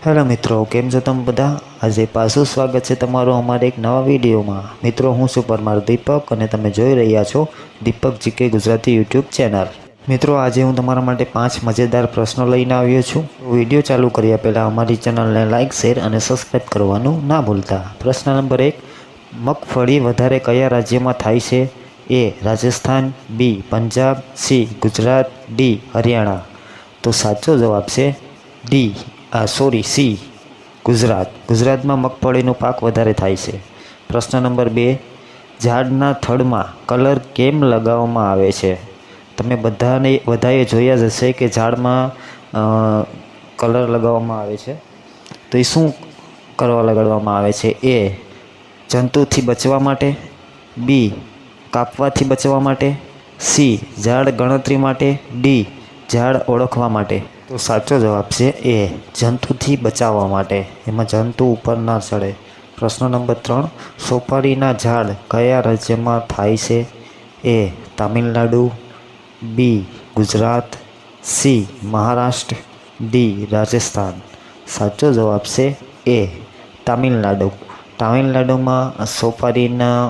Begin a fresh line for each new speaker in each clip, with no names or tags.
Hello મિત્રો, કેમ છો તમે બધા? આજે પાછું સ્વાગત છે તમારું અમારા એક નવા વિડીયોમાં। મિત્રો, હું છું પરમાર દીપક અને તમે જોઈ રહ્યા છો દીપક જીકે ગુજરાતી યુટ્યુબ ચેનલ। મિત્રો, આજે હું તમારા માટે 5 મજેદાર પ્રશ્નો લઈને આવ્યો છું। વિડીયો ચાલુ કર્યા પહેલાં અમારી ચેનલને લાઇક, શેર અને સબસ્ક્રાઈબ કરવાનું ના ભૂલતા। પ્રશ્ન નંબર 1, મગફળી વધારે કયા રાજ્યમાં થાય છે? એ રાજસ્થાન, બી પંજાબ, સી ગુજરાત, ડી હરિયાણા। તો સાચો જવાબ છે ડી સી ગુજરાત। ગુજરાતમાં મગફળીનો પાક વધારે થાય છે। પ્રશ્ન નંબર 2, ઝાડના થડમાં કલર કેમ લગાવવામાં આવે છે? તમે બધાએ જોયા જ હશે કે ઝાડમાં કલર લગાવવામાં આવે છે। તો એ શું કરવા લગાડવામાં આવે છે? એ જંતુથી બચવા માટે, બી કાપવાથી બચવા માટે, સી ઝાડ ગણતરી માટે, ડી ઝાડ ઓળખવા માટે। તો સાચો જવાબ છે એ જંતુથી બચાવવા માટે, એમાં જંતુ ઉપર ના ચડે। પ્રશ્ન નંબર 3, સોપારીના ઝાડ કયા રાજ્યમાં થાય છે? એ તામિલનાડુ, બી ગુજરાત, સી મહારાષ્ટ્ર, ડી રાજસ્થાન। સાચો જવાબ છે એ તામિલનાડુ। તામિલનાડુમાં સોપારીના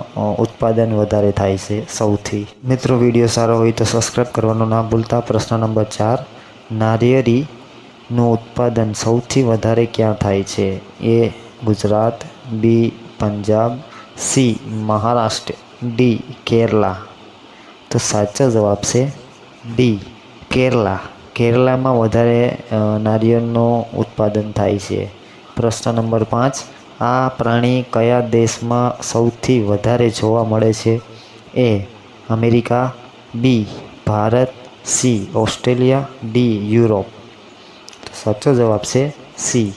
ઉત્પાદન વધારે થાય છે સૌથી। મિત્રો, વિડીયો સારો હોય તો સબસ્ક્રાઈબ કરવાનું ના ભૂલતા। પ્રશ્ન નંબર 4, નારિયેળીનું ઉત્પાદન સૌથી વધારે ક્યાં થાય છે? એ ગુજરાત, બી પંજાબ, સી મહારાષ્ટ્ર, ડી કેરલા। તો સાચો જવાબ છે ડી કેરલા। કેરલામાં વધારે નારિયેળનું ઉત્પાદન થાય છે। પ્રશ્ન નંબર 5, આ પ્રાણી કયા દેશમાં સૌથી વધારે જોવા મળે છે? A America, B Bharat, C Australia, D Europe. સાચો જવાબ છે સી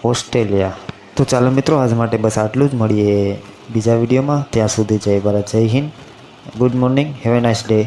ઓસ્ટ્રેલિયા। તો ચાલો મિત્રો, આજ માટે બસ આટલું જ। મળીએ બીજા વિડીયોમાં। ત્યાં સુધી જય ભારત, જય Hind, good morning, have a nice day.